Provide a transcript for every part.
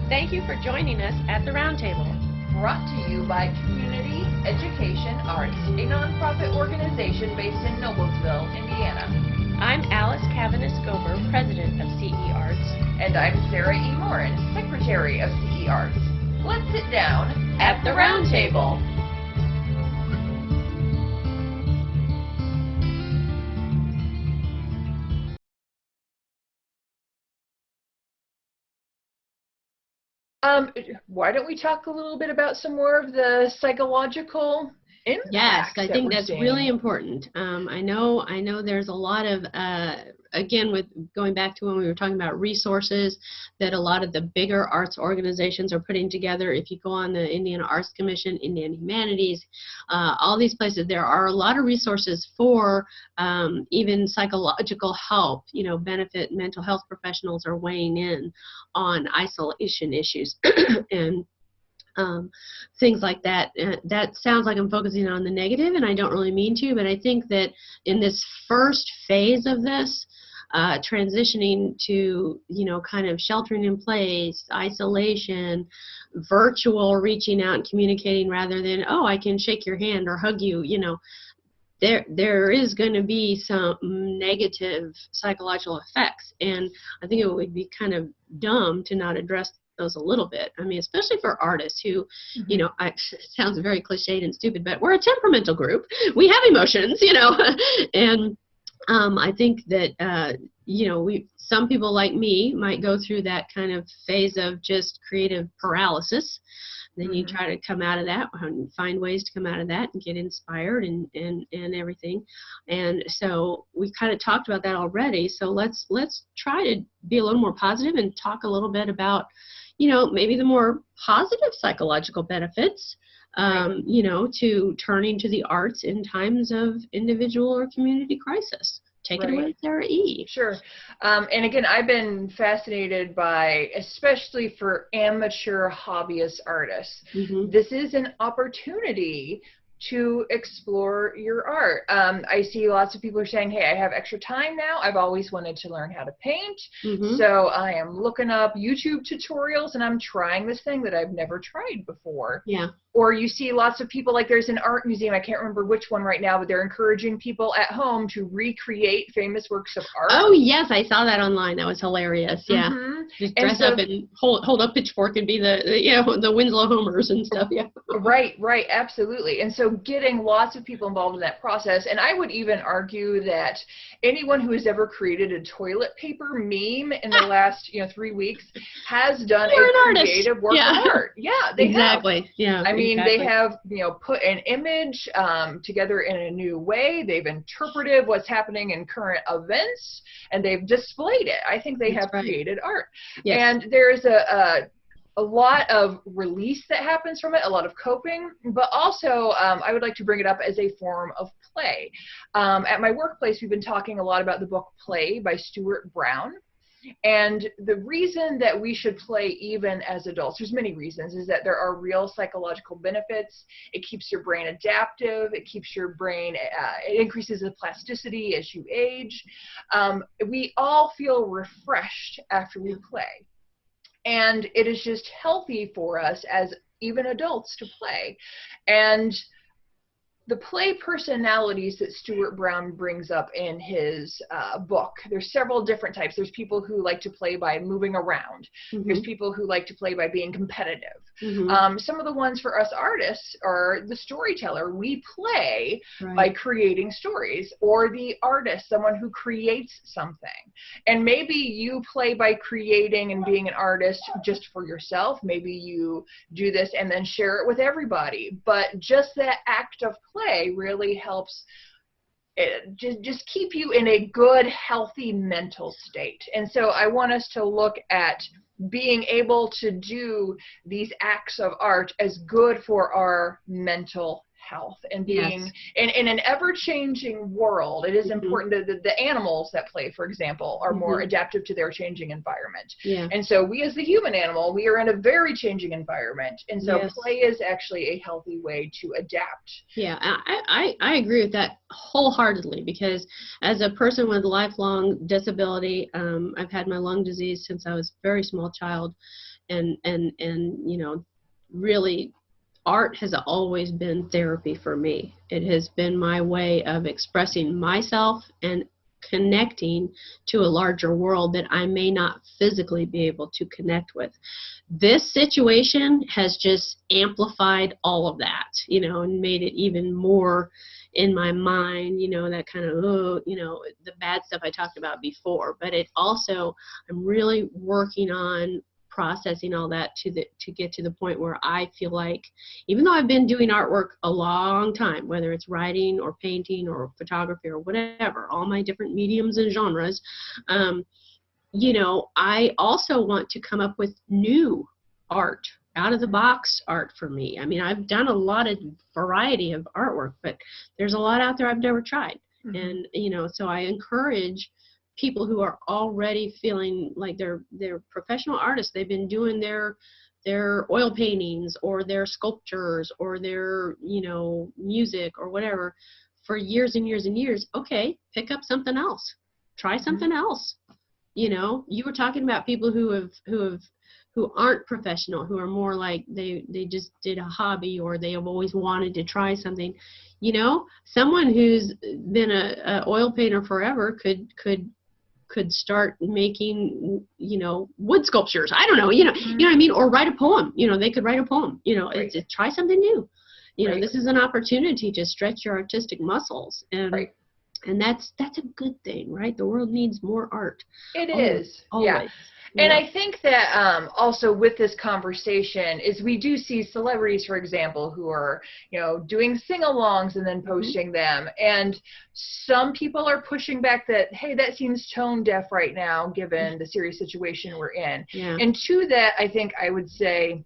Thank you for joining us at the Roundtable. Brought to you by Community Education Arts, a nonprofit organization based in Noblesville, Indiana. I'm Alice Cavanis-Gober, president of CEArts. And I'm Sarah E. Morin, secretary of CEArts. Let's sit down at the Roundtable. Why don't we talk a little bit about some more of the psychological impacts? Yes, I think that's seeing? really important. I know there's a lot of, again, with going back to when we were talking about resources that a lot of the bigger arts organizations are putting together. If you go on the Indiana Arts Commission, Indiana Humanities, all these places, there are a lot of resources for even psychological help, benefit mental health professionals are weighing in on isolation issues and things like that. That sounds like I'm focusing on the negative, and I don't really mean to, but I think that in this first phase of this, transitioning to, kind of sheltering in place, isolation, virtual reaching out and communicating rather than, oh, I can shake your hand or hug you, there is going to be some negative psychological effects, and I think it would be kind of dumb to not address those a little bit. I mean, especially for artists who, it sounds very cliched and stupid, but we're a temperamental group. We have emotions, and I think that, some people like me might go through that kind of phase of just creative paralysis. Then you try to come out of that and find ways to come out of that and get inspired and everything. And so we kind of talked about that already. So let's try to be a little more positive and talk a little bit about, maybe the more positive psychological benefits, to turning to the arts in times of individual or community crisis. Take it away, Sarah E. Sure. And again, I've been fascinated by, especially for amateur hobbyist artists, this is an opportunity to explore your art. I see lots of people are saying, hey, I have extra time now. I've always wanted to learn how to paint. So I am looking up YouTube tutorials and I'm trying this thing that I've never tried before. Yeah. Or you see lots of people, like there's an art museum, I can't remember which one right now, but they're encouraging people at home to recreate famous works of art. Oh, yes, I saw that online. That was hilarious. Yeah. Just dress up and hold up pitchfork and be the Winslow Homers and stuff. Yeah. Right, absolutely. And so getting lots of people involved in that process, and I would even argue that anyone who has ever created a toilet paper meme in the last 3 weeks has done a creative work of art. Yeah, they have. Yeah. I mean, they have, put an image together in a new way. They've interpreted what's happening in current events, and they've displayed it. I think they have created art. Yes. And there's a lot of release that happens from it, a lot of coping, but also I would like to bring it up as a form of play. At my workplace, we've been talking a lot about the book Play by Stuart Brown. And the reason that we should play even as adults, there's many reasons, is that there are real psychological benefits. It keeps your brain adaptive. It keeps your brain, it increases the plasticity as you age. We all feel refreshed after we play. And it is just healthy for us as even adults to play. And the play personalities that Stuart Brown brings up in his book, there's several different types. There's people who like to play by moving around. There's people who like to play by being competitive. Some of the ones for us artists are the storyteller. We play by creating stories, or the artist, someone who creates something. And maybe you play by creating and being an artist just for yourself. Maybe you do this and then share it with everybody. But just that act of play really helps just keep you in a good, healthy mental state. And so I want us to look at being able to do these acts of art as good for our mental health and being in an ever-changing world. It is important that the animals that play, for example, are more adaptive to their changing environment. And so we as the human animal, we are in a very changing environment. And so play is actually a healthy way to adapt. Yeah, I agree with that wholeheartedly, because as a person with lifelong disability, I've had my lung disease since I was a very small child. and really, art has always been therapy for me. It has been my way of expressing myself and connecting to a larger world that I may not physically be able to connect with. This situation has just amplified all of that, and made it even more in my mind, that kind of, the bad stuff I talked about before. But it also, I'm really working on processing all that to get to the point where I feel like, even though I've been doing artwork a long time, whether it's writing or painting or photography or whatever, all my different mediums and genres, I also want to come up with new art, out of the box art for me. I mean, I've done a lot of variety of artwork, but there's a lot out there I've never tried. And, so I encourage people who are already feeling like they're professional artists. They've been doing their oil paintings or their sculptures or their, music or whatever for years and years and years. Okay, pick up something else. Try something else. You were talking about people who aren't professional, who are more like they just did a hobby, or they have always wanted to try something. Someone who's been a oil painter forever could start making, wood sculptures. I don't know, you know what I mean? Or write a poem. They could write a poem. Right. Try something new. Right. This is an opportunity to stretch your artistic muscles, and Right. and that's a good thing, right? The world needs more art. It Always, is. always. Yeah. And I think that also with this conversation is we do see celebrities, for example, who are, doing sing-alongs and then posting them. And some people are pushing back that, hey, that seems tone deaf right now, given the serious situation we're in. Yeah. And to that, I think I would say,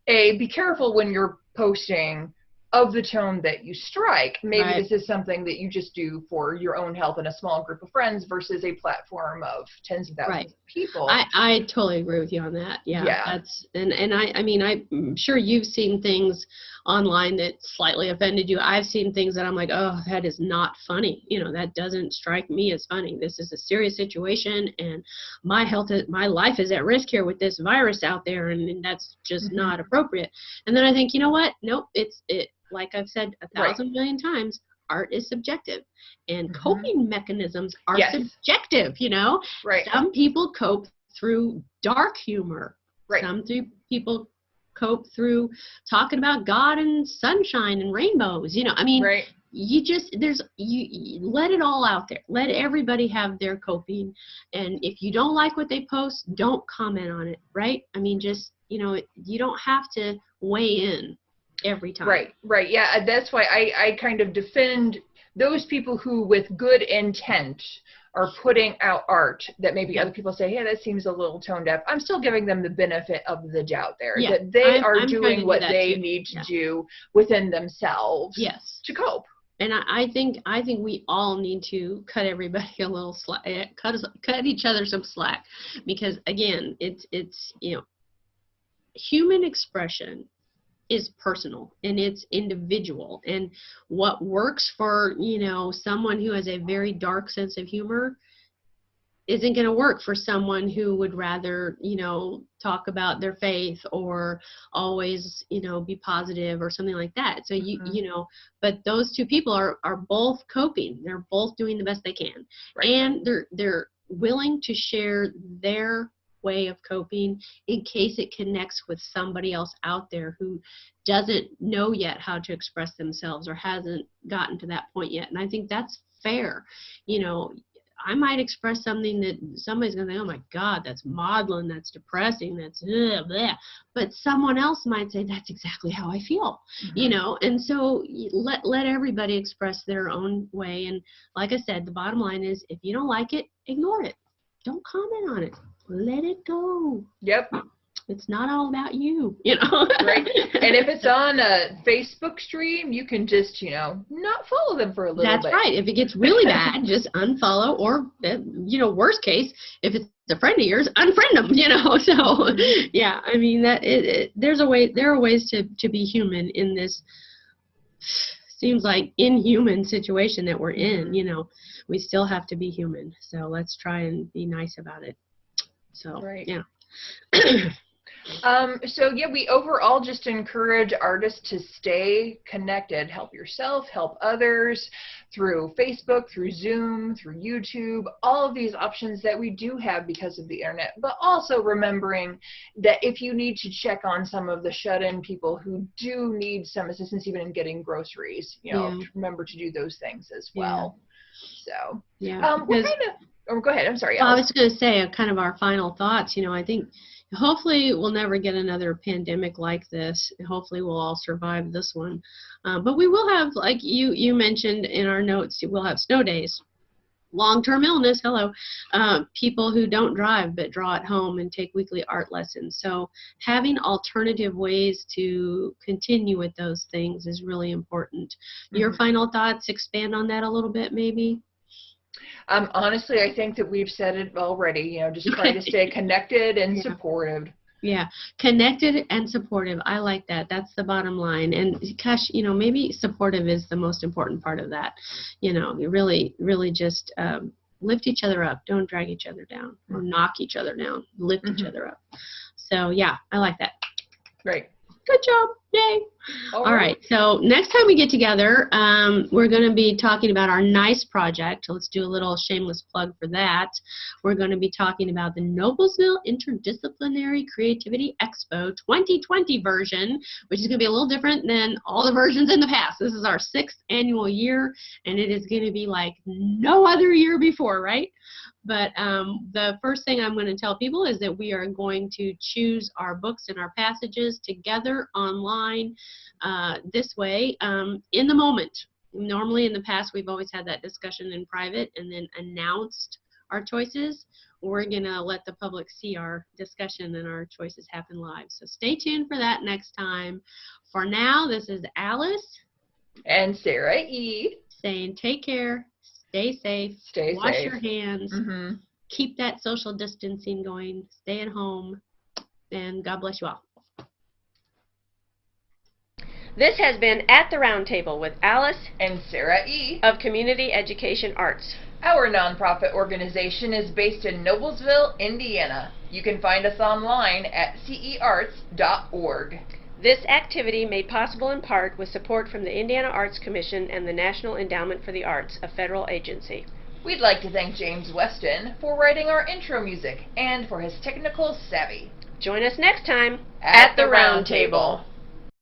A, be careful when you're posting of the tone that you strike. Maybe Right. this is something that you just do for your own health and a small group of friends versus a platform of tens of thousands Right. of people. I totally agree with you on that. Yeah. That's and I mean, I'm sure you've seen things online that slightly offended you. I've seen things that I'm like, oh, that is not funny. That doesn't strike me as funny. This is a serious situation, and my life is at risk here with this virus out there, and that's just not appropriate. And then I think, you know what? Nope. Like I've said 1,000 million times, art is subjective, and coping mechanisms are subjective. Right. Some people cope through dark humor. Right. Some people cope through talking about God and sunshine and rainbows. I mean, Right. you let it all out there. Let everybody have their coping, and if you don't like what they post, don't comment on it. Right? I mean, just you don't have to weigh in every time. Right. Yeah, that's why I kind of defend those people who, with good intent, are putting out art that maybe other people say, hey, that seems a little tone deaf. I'm still giving them the benefit of the doubt there, that they are doing what they need to do within themselves to cope. And I think we all need to cut everybody a little slack, cut each other some slack, because again, it's human expression is personal and it's individual, and what works for someone who has a very dark sense of humor isn't going to work for someone who would rather talk about their faith or always be positive or something like that. So but those two people are both coping. They're both doing the best they can, and they're willing to share their way of coping in case it connects with somebody else out there who doesn't know yet how to express themselves or hasn't gotten to that point yet. And I think that's fair. I might express something that somebody's going to think, oh my God, that's maudlin, that's depressing, that's blah. But someone else might say, that's exactly how I feel, and so let everybody express their own way. And like I said, the bottom line is, if you don't like it, ignore it. Don't comment on it. Let it go. Yep. It's not all about you, Right. And if it's on a Facebook stream, you can just, not follow them for a little bit. That's right. If it gets really bad, just unfollow, or, worst case, if it's a friend of yours, unfriend them, So, yeah, I mean, there are ways to be human in this, seems like inhuman situation that we're in, we still have to be human. So let's try and be nice about it. So, yeah. So yeah, we overall just encourage artists to stay connected. Help yourself, help others through Facebook, through Zoom, through YouTube, all of these options that we do have because of the internet. But also remembering that if you need to check on some of the shut-in people who do need some assistance even in getting groceries, you know, remember to do those things as well. So what kind of, oh, go ahead, I'm sorry, Well, I Alice. was going to say kind of our final thoughts. You know, I think hopefully we'll never get another pandemic like this. Hopefully we'll all survive this one. But we will have, like you mentioned in our notes, we'll have snow days. Long-term illness, hello, people who don't drive but draw at home and take weekly art lessons. So having alternative ways to continue with those things is really important. Your final thoughts, expand on that a little bit maybe? Honestly, I think that we've said it already, you know, just try to stay connected and supportive. Yeah, connected and supportive. I like that. That's the bottom line. And gosh, you know, maybe supportive is the most important part of that. You know, you really, really just lift each other up. Don't drag each other down or knock each other down. Lift each other up. So yeah, I like that. Great. Good job. Yay. All right. So next time we get together, we're going to be talking about our NICE project. Let's do a little shameless plug for that. We're going to be talking about the Noblesville Interdisciplinary Creativity Expo 2020 version, which is going to be a little different than all the versions in the past. This is our 6th annual year, and it is going to be like no other year before, right? But the first thing I'm going to tell people is that we are going to choose our books and our passages together online this way in the moment. Normally in the past we've always had that discussion in private and then announced our choices. We're going to let the public see our discussion and our choices happen live. So stay tuned for that next time. For now, this is Alice and Sarah E. saying take care. Stay safe. Wash your hands. Keep that social distancing going. Stay at home. And God bless you all. This has been At the Round Table with Alice and Sarah E. of Community Education Arts. Our nonprofit organization is based in Noblesville, Indiana. You can find us online at CEArts.org. This activity made possible in part with support from the Indiana Arts Commission and the National Endowment for the Arts, a federal agency. We'd like to thank James Weston for writing our intro music and for his technical savvy. Join us next time at the Round Table.